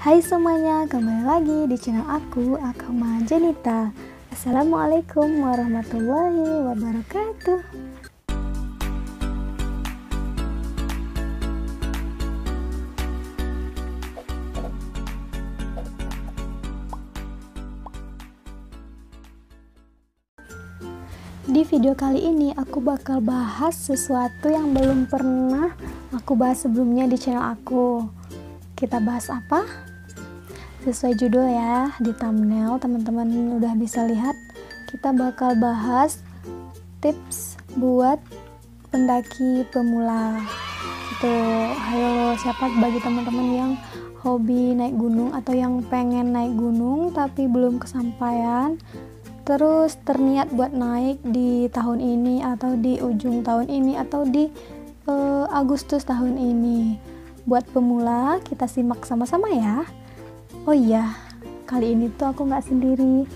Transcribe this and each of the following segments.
Hai semuanya, kembali lagi di channel aku, Akama Jenita. Assalamualaikum warahmatullahi wabarakatuh. Di video kali ini aku bakal bahas sesuatu yang belum pernah aku bahas sebelumnya di channel aku. Kita bahas apa? Sesuai judul ya, di thumbnail teman-teman udah bisa lihat. Kita bakal bahas tips buat pendaki pemula. Itu, ayo siapa bagi teman-teman yang hobi naik gunung atau yang pengen naik gunung tapi belum kesampaian, terus terniat buat naik di tahun ini atau di ujung tahun ini atau di Agustus tahun ini. Buat pemula, kita simak sama-sama ya. Oh iya, kali ini tuh aku nggak sendiri.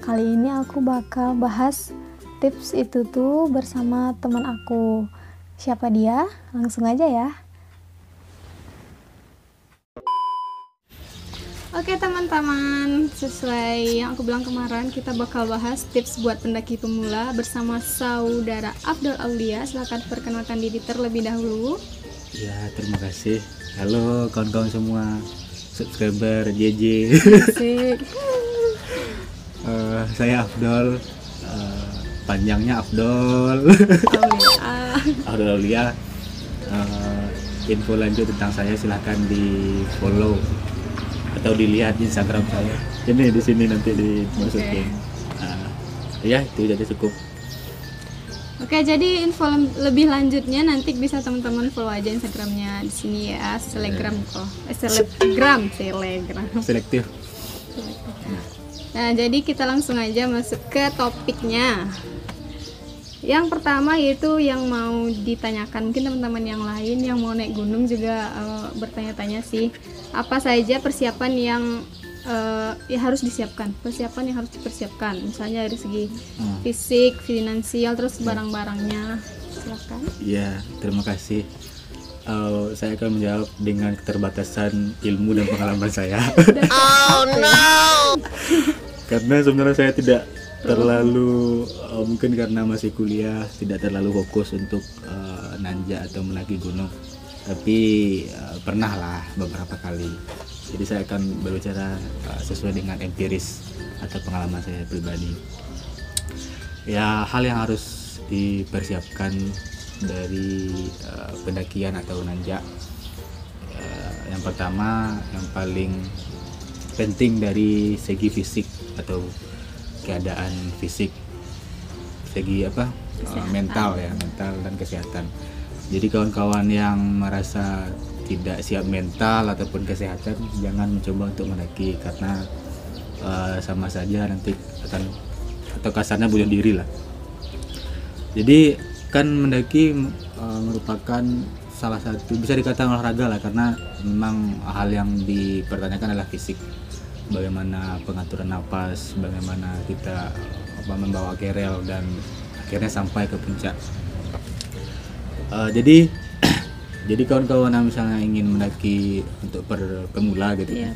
Kali ini aku bakal bahas tips itu tuh bersama teman aku. Siapa dia? Langsung aja ya. Oke teman-teman, sesuai yang aku bilang kemarin, kita bakal bahas tips buat pendaki pemula bersama saudara Afdol Aulia. Silahkan perkenalkan diri terlebih dahulu. Ya, terima kasih. Halo kawan-kawan semua, subscriber JJ. Asik. Saya Afdol, panjangnya Afdol. Afdol Aulia. Info lanjut tentang saya silahkan di follow atau dilihat di Instagram saya. Ini di sini nanti dimasukin. Ya, itu jadi cukup. Oke, jadi info lebih lanjutnya nanti bisa teman-teman follow aja Instagramnya di sini ya, Selebgram kok. Selebgram. Selektif. Nah, jadi kita langsung aja masuk ke topiknya. Yang pertama yaitu yang mau ditanyakan, mungkin teman-teman yang lain yang mau naik gunung juga bertanya-tanya sih, apa saja persiapan yang harus disiapkan, persiapan yang harus dipersiapkan, misalnya dari segi fisik, finansial, terus barang-barangnya. Silakan. Ya, terima kasih. Saya akan menjawab dengan keterbatasan ilmu dan pengalaman saya. Oh no! Karena sebenarnya saya tidak terlalu mungkin karena masih kuliah tidak terlalu fokus untuk nanjak atau mendaki gunung, tapi pernah lah beberapa kali. Jadi saya akan berbicara sesuai dengan empiris atau pengalaman saya pribadi. Ya, hal yang harus dipersiapkan dari pendakian atau nanjak, yang pertama, yang paling penting dari segi fisik atau keadaan fisik, segi mental ya, mental dan kesehatan. Jadi kawan-kawan yang merasa tidak siap mental ataupun kesehatan, jangan mencoba untuk mendaki karena sama saja nanti akan, atau kasarnya bunuh diri lah. Jadi kan mendaki merupakan salah satu, bisa dikatakan olahraga lah, karena memang hal yang dipertanyakan adalah fisik. Bagaimana pengaturan napas, bagaimana kita membawa kerel dan akhirnya sampai ke puncak. Jadi kawan-kawan yang misalnya ingin mendaki untuk pemula gitu, Iya,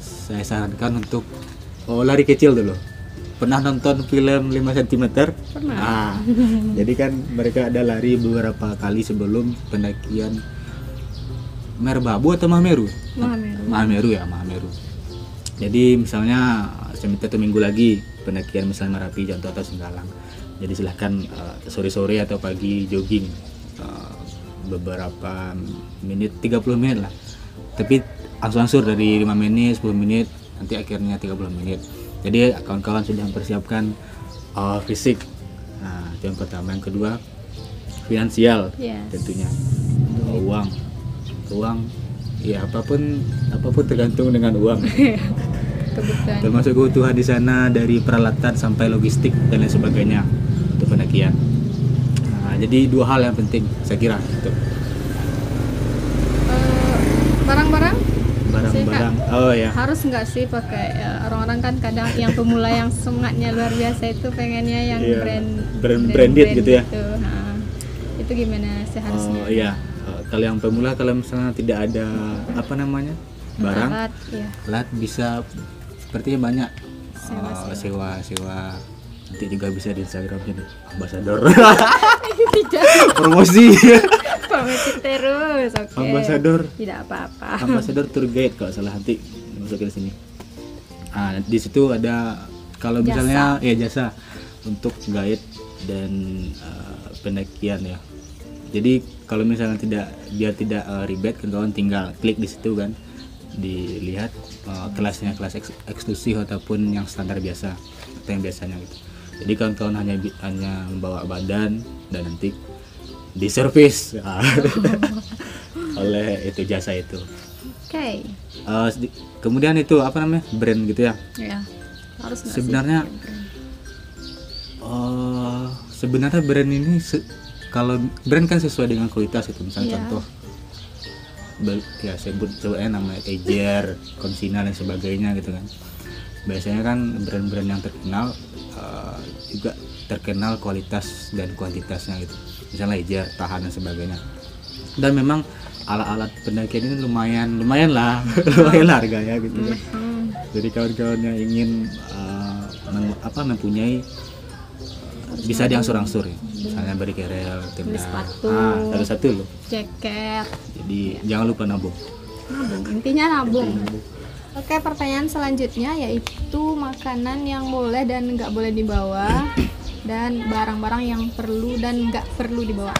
saya sarankan untuk lari kecil dulu. Pernah nonton film 5 cm? Pernah. Jadi kan mereka ada lari beberapa kali sebelum pendakian Merbabu atau Mahameru? Mahameru. Jadi misalnya satu minggu lagi pendakian misalnya Merapi, Janto atau Singgalang. Jadi silahkan sore-sore atau pagi jogging beberapa menit, 30 menit lah. Tapi angsur-angsur dari 5 menit, 10 menit, nanti akhirnya 30 menit. Jadi kawan-kawan sudah mempersiapkan fisik. Nah, itu yang pertama. Yang kedua, finansial. Yes. Tentunya uang ya, apapun tergantung dengan uang. Kebutuhan. Termasuk kebutuhan di sana, dari peralatan sampai logistik dan lain sebagainya untuk pendakian. Jadi dua hal yang penting saya kira gitu. Barang-barang Oh ya, harus nggak sih pakai, orang-orang kan kadang yang pemula yang semangatnya luar biasa itu pengennya yang Iya, branded gitu ya. Nah, itu gimana seharusnya? Iya, kalau yang pemula, kalau misalnya tidak ada apa namanya barang Alat, ya. alat, bisa sepertinya banyak Sewa-sewa. sewa. Nanti juga bisa di Instagramnya nih, ambasador. Tidak. Promosi. Promosi terus, oke. Ambasador. Tidak apa-apa. Ambasador tour guide kalau salah, nanti masukin sini. Di situ ada kalau misalnya jasa untuk guide dan pendakian ya. Jadi kalau misalnya biar tidak ribet, kan kawan tinggal klik di situ kan, dilihat kelasnya, kelas eksklusif ataupun yang standar biasa atau yang biasanya gitu. Jadi kawan-kawan hanya membawa badan dan nanti diservis oleh itu jasa itu. Oke. Kemudian itu apa namanya, brand gitu ya. Ya. Harus nggak sih? Sebenarnya sebenarnya brand ini kalau brand kan sesuai dengan kualitas itu. Misalnya contoh ya sebutnya namanya Ejer, Konsina dan sebagainya gitu kan. Biasanya kan brand-brand yang terkenal juga terkenal kualitas dan kuantitasnya gitu. Misalnya Ejer, Tahan dan sebagainya. Dan memang alat-alat pendakian ini lumayan lah lumayan lah harganya gitu kan. Jadi kawan-kawan yang ingin mempunyai bisa diangsur-angsur ya. Misalnya beri kerel, tenda, sepatu, satu loh, jaket. jadi jangan lupa nabung. Intinya nabung. Oke, pertanyaan selanjutnya yaitu makanan yang boleh dan nggak boleh dibawa, dan barang-barang yang perlu dan nggak perlu dibawa.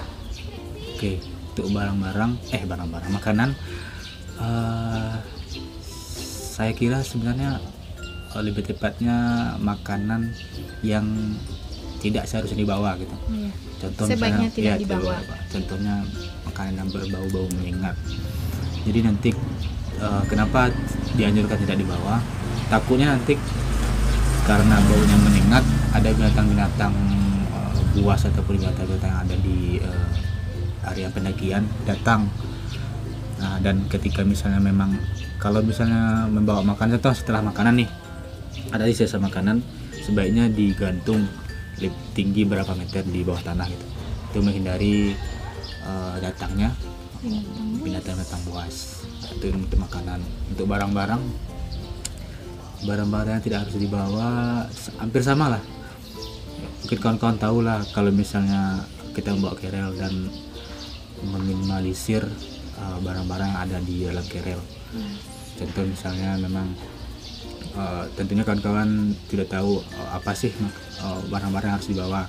Oke, untuk barang-barang makanan, saya kira sebenarnya lebih tepatnya makanan yang tidak seharusnya dibawa gitu. Iya. Contoh Sebaiknya misalnya, tidak dibawa. Contohnya makanan yang berbau-bau menyengat. Jadi nanti kenapa dianjurkan tidak dibawa? Takutnya nanti karena baunya menyengat, ada binatang-binatang buas ataupun binatang-binatang yang ada di area pendakian datang. Nah, dan ketika misalnya memang kalau misalnya membawa makanan, contoh setelah makanan nih ada di sisa makanan, sebaiknya digantung tinggi berapa meter di bawah tanah gitu, itu menghindari datangnya binatang-binatang buas. Itu untuk makanan. Untuk barang-barang yang tidak harus dibawa hampir sama lah. Mungkin kawan-kawan tahu lah kalau misalnya kita membawa kerel dan meminimalisir barang-barang yang ada di dalam kerel. Contoh misalnya memang tentunya kawan-kawan tidak tahu apa sih barang-barang yang harus dibawa.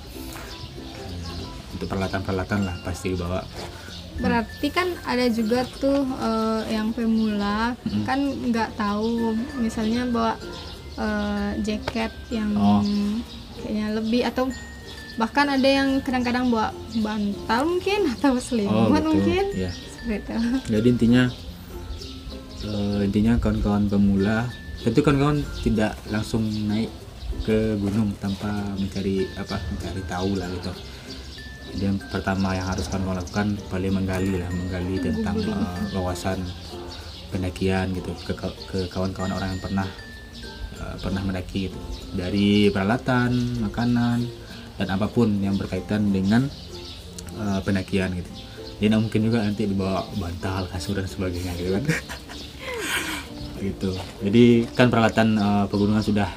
Untuk peralatan-peralatan lah pasti dibawa. Berarti kan ada juga tuh yang pemula kan nggak tahu, misalnya bawa jaket yang kayaknya lebih, atau bahkan ada yang kadang-kadang bawa bantal mungkin atau selimut mungkin. Ya. Seperti itu. Jadi intinya kawan-kawan pemula, tentu kawan-kawan tidak langsung naik ke gunung tanpa mencari tahu lah gitu. Jadi yang pertama yang harus kawan-kawan lakukan paling menggali tentang wawasan pendakian gitu ke kawan-kawan orang yang pernah mendaki gitu, dari peralatan, makanan dan apapun yang berkaitan dengan pendakian gitu. Jadi mungkin juga nanti dibawa bantal, kasur dan sebagainya gitu kan. Gitu. Jadi kan peralatan pegunungan sudah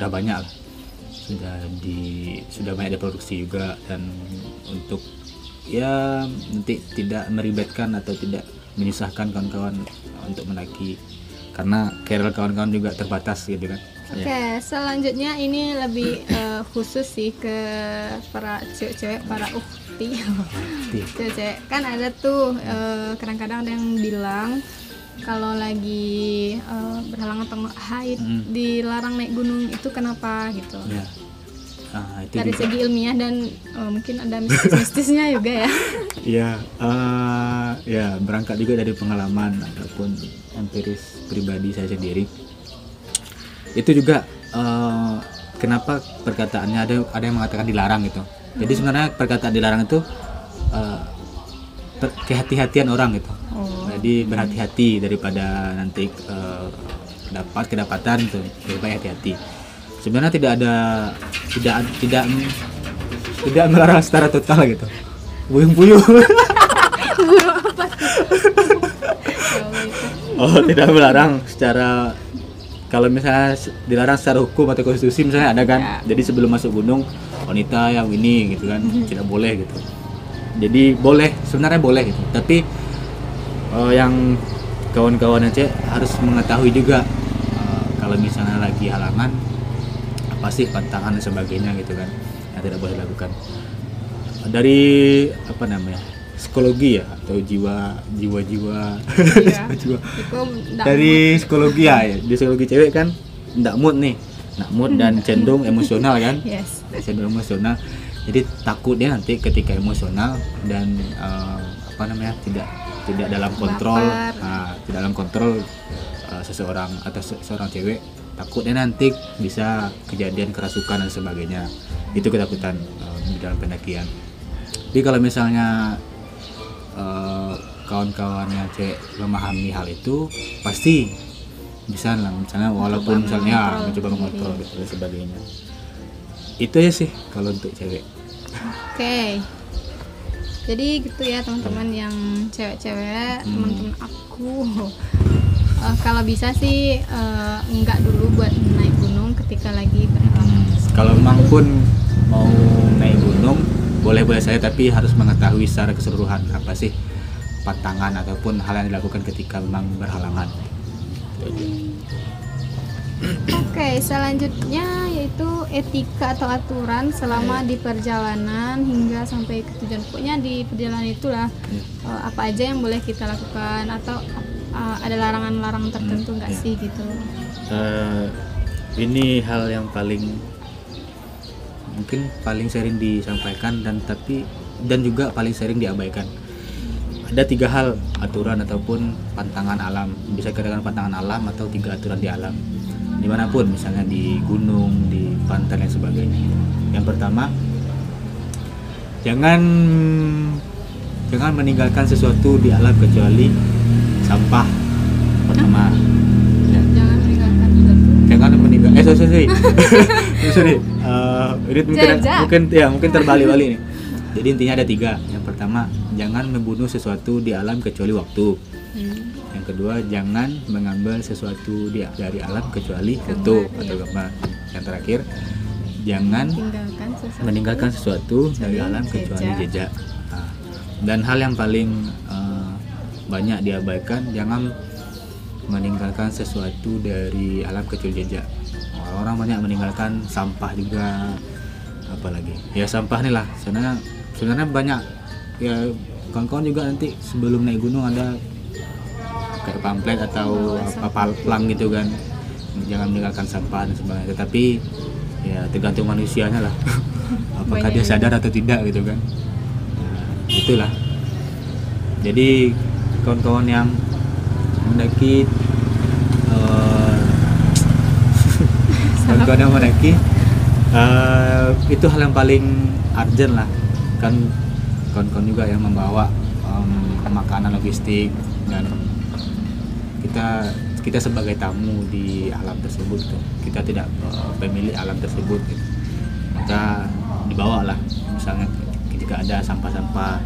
banyak lah. Sudah banyak diproduksi juga, dan untuk ya nanti tidak meribetkan atau tidak menyusahkan kawan-kawan untuk mendaki, karena kerel kawan-kawan juga terbatas gitu kan. Oke, selanjutnya ini lebih khusus sih ke para cewek-cewek, para ukti. Cewek kan ada tuh kadang-kadang ada yang bilang kalau lagi berhalangan atau haid dilarang naik gunung, itu kenapa gitu? Ya. Itu dari juga segi ilmiah dan mungkin ada mistis-mistisnya juga ya. Iya, ya berangkat juga dari pengalaman ataupun empiris pribadi saya sendiri. Itu juga kenapa perkataannya ada yang mengatakan dilarang gitu. Jadi sebenarnya perkataan dilarang itu kehati-hatian orang gitu. Jadi berhati-hati daripada nanti kedapatan itu, lebih baik hati-hati. Sebenarnya tidak melarang secara total gitu. Buyung-buyung. Allah itu. Oh, tidak melarang secara, kalau misalnya dilarang secara hukum atau konstitusi misalnya ada kan. Ya. Jadi sebelum masuk gunung wanita yang ini gitu kan tidak boleh gitu. Jadi boleh, sebenarnya boleh gitu. Tapi yang kawan-kawan Aceh harus mengetahui juga kalau misalnya lagi halangan apa sih pantangan dan sebagainya gitu kan yang tidak boleh dilakukan. Dari apa namanya? Psikologi ya atau jiwa Iya. jiwa. Itu ndak Dari psikologi ya, di psikologi cewek kan ndak mood nih, ndak mood dan cenderung emosional kan, yes. cenderung emosional. Jadi takutnya nanti ketika emosional dan apa namanya tidak dalam kontrol, Baper. tidak dalam kontrol seseorang atau seorang cewek, takutnya nanti bisa kejadian kerasukan dan sebagainya. Itu ketakutan di dalam pendakian. Jadi kalau misalnya kawan-kawannya cek memahami hal itu pasti bisa lah, misalnya walaupun misalnya mencoba mengontrol gitu dan sebagainya. Itu aja sih kalau untuk cewek. Oke. Jadi gitu ya teman-teman yang cewek-cewek, teman-teman aku. Kalau bisa sih enggak dulu buat naik gunung ketika lagi berhalangan. Kalau memang pun mau naik gunung boleh-boleh saya, tapi harus mengetahui secara keseluruhan apa sih pantangan ataupun hal yang dilakukan ketika memang berhalangan. Itu aja. Oke, selanjutnya yaitu etika atau aturan selama di perjalanan hingga sampai ke tujuan. Pokoknya di perjalanan itulah apa aja yang boleh kita lakukan atau ada larangan-larangan tertentu nggak sih gitu. Ini hal yang mungkin paling sering disampaikan dan juga paling sering diabaikan. Ada 3 hal aturan ataupun pantangan alam, bisa dikatakan pantangan alam atau 3 aturan di alam dimanapun, misalnya di gunung, di pantai dan sebagainya. Yang pertama, jangan meninggalkan sesuatu di alam kecuali sampah. Pertama, Jangan meninggalkan sesuatu. sorry. Ini Jajak. mungkin terbalik-balik nih. Jadi intinya ada 3. Yang pertama, jangan membunuh sesuatu di alam kecuali waktu. Yang kedua, jangan mengambil sesuatu dari alam kecuali foto atau gambar. Yang terakhir, jangan meninggalkan sesuatu dari alam kecuali jejak. Nah, dan hal yang paling banyak diabaikan, jangan meninggalkan sesuatu dari alam kecuali jejak. Orang banyak meninggalkan sampah juga, apalagi ya sampah nih lah. Sebenarnya banyak ya, kawan-kawan juga nanti sebelum naik gunung ada kayak pamflet atau pelang gitu kan, jangan meninggalkan sampah dan sebagainya. Tetapi ya tergantung manusianya lah apakah dia sadar atau tidak gitu kan. Nah, itulah. Jadi kawan-kawan yang mendaki kawan-kawan yang mendaki itu hal yang paling urgent lah kan. Kawan-kawan juga yang membawa makanan logistik, dan kita sebagai tamu di alam tersebut gitu. Kita tidak pemilik alam tersebut gitu. Maka dibawa lah, misalnya ketika ada sampah-sampah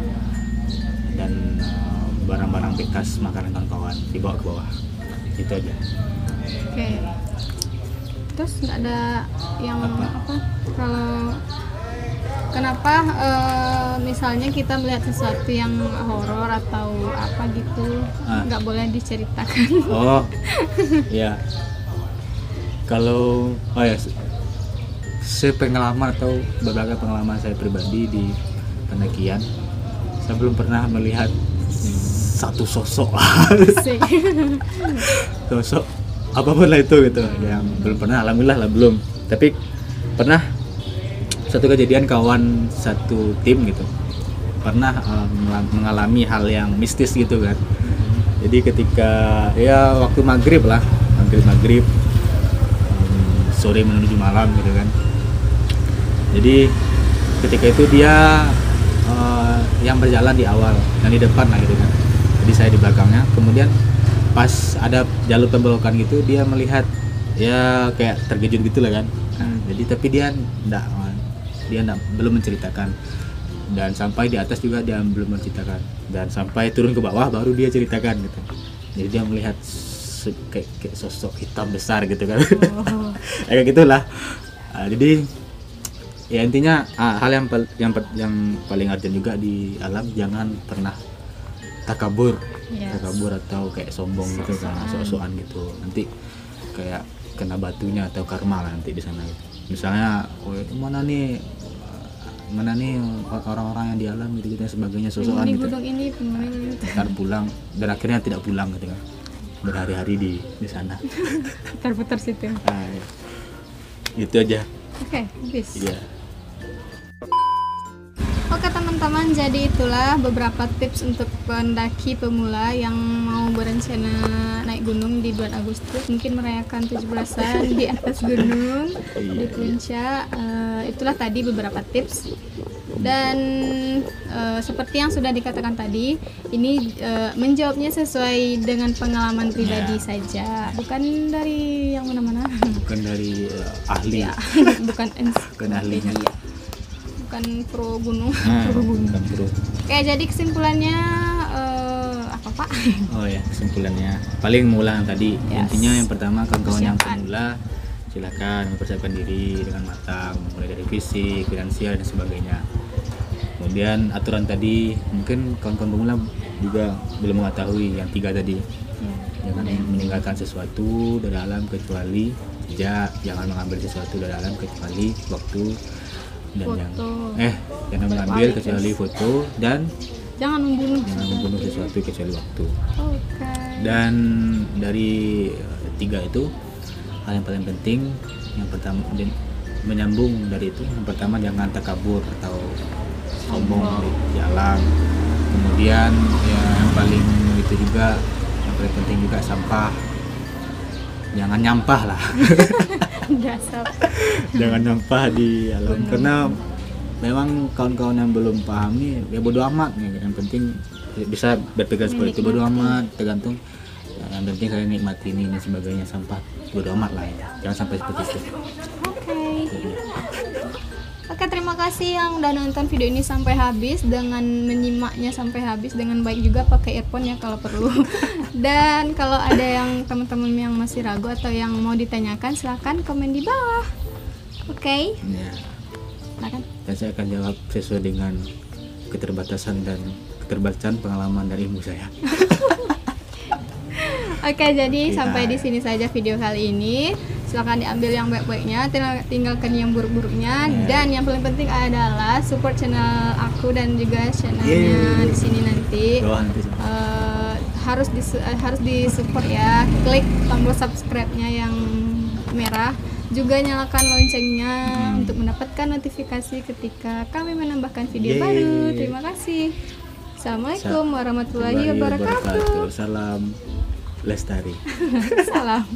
dan barang-barang bekas makanan kawan-kawan dibawa ke bawah. Itu aja. Oke. Terus nggak ada yang apa? Kalau kenapa misalnya kita melihat sesuatu yang horor atau apa gitu nggak boleh diceritakan? Oh, ya. Kalau sepengalaman atau beberapa pengalaman saya pribadi di pendakian, saya belum pernah melihat satu sosok sosok apapun lah itu gitu, yang belum pernah. Alhamdulillah lah belum. Tapi pernah satu kejadian, kawan satu tim gitu pernah mengalami hal yang mistis gitu kan. Jadi ketika ya waktu maghrib sore menuju malam gitu kan. Jadi ketika itu dia yang berjalan di awal dan di depan lah gitu kan. Jadi saya di belakangnya. Kemudian pas ada jalur pembelokan gitu, dia melihat ya kayak terkejut gitu lah kan. Nah, jadi tapi dia belum menceritakan. dan sampai di atas juga dia belum menceritakan, dan sampai turun ke bawah baru dia ceritakan gitu. Jadi dia melihat kayak sosok hitam besar gitu kan. Kayak gitulah. Jadi ya intinya hal yang paling urgent juga di alam, jangan pernah takabur. Takabur atau kayak sombong gitu kan, sok-sokan gitu. Nanti kayak kena batunya atau karma lah nanti di sana gitu. Misalnya mana nih orang-orang yang di alam gitu dan sebagainya, sok-sokan gitu. Ntar pulang dan akhirnya tidak pulang gitu kan. Berhari-hari di sana. Putar-putar situ. Ya. Itu aja. Oke, habis. Iya. Oke teman-teman, jadi itulah beberapa tips untuk pendaki pemula yang mau berencana naik gunung di bulan Agustus, mungkin merayakan 17-an di atas gunung di puncak. Itulah tadi beberapa tips. Dan seperti yang sudah dikatakan tadi, ini menjawabnya sesuai dengan pengalaman pribadi saja, bukan dari yang mana-mana. Bukan dari ahli. Ya, bukan ahlinya. Bukan pro gunung. Bukan pro. Oke, jadi kesimpulannya apa Pak? Oh ya, kesimpulannya paling mengulang tadi. Intinya yang pertama, kawan-kawan yang pemula silakan mempersiapkan diri dengan matang, mulai dari fisik, finansial dan sebagainya. Kemudian aturan tadi mungkin kawan-kawan pemula juga belum mengetahui yang 3 tadi. Jangan meninggalkan sesuatu dari alam kecuali jejak, jangan mengambil sesuatu dari alam kecuali waktu, dan jangan mengambil kecuali foto, dan jangan membunuh sesuatu kecuali waktu. Okay. Dan dari 3 itu hal yang paling penting, yang pertama menyambung dari itu, yang pertama jangan takabur atau sombong di alam. Kemudian ya yang paling itu juga, yang paling penting juga sampah, jangan nyampah lah. Jangan nyampah di alam, karena memang kawan-kawan yang belum paham nih ya bodo amat nih. Yang penting bisa berpegang seperti itu, bodo amat, tergantung. Yang penting kalian nikmati ini dan sebagainya, sampah bodo amat lah ya, jangan sampai seperti itu. Oke, terima kasih yang udah nonton video ini sampai habis, dengan menyimaknya sampai habis dengan baik juga, pakai earphone ya kalau perlu. Dan kalau ada yang teman-teman yang masih ragu atau yang mau ditanyakan, silahkan komen di bawah. Oke? Ya. Silakan. Dan saya akan jawab sesuai dengan keterbatasan pengalaman dari ilmu saya. Oke, jadi sampai di sini saja video kali ini. Silakan diambil yang baik-baiknya, tinggalkan yang buruk-buruknya. Dan yang paling penting adalah support channel aku dan juga channelnya di sini nanti. Harus disupport ya. Klik tombol subscribe-nya yang merah. Juga nyalakan loncengnya untuk mendapatkan notifikasi ketika kami menambahkan video baru. Terima kasih. Assalamualaikum warahmatullahi wabarakatuh. Salam Lestari. Salam.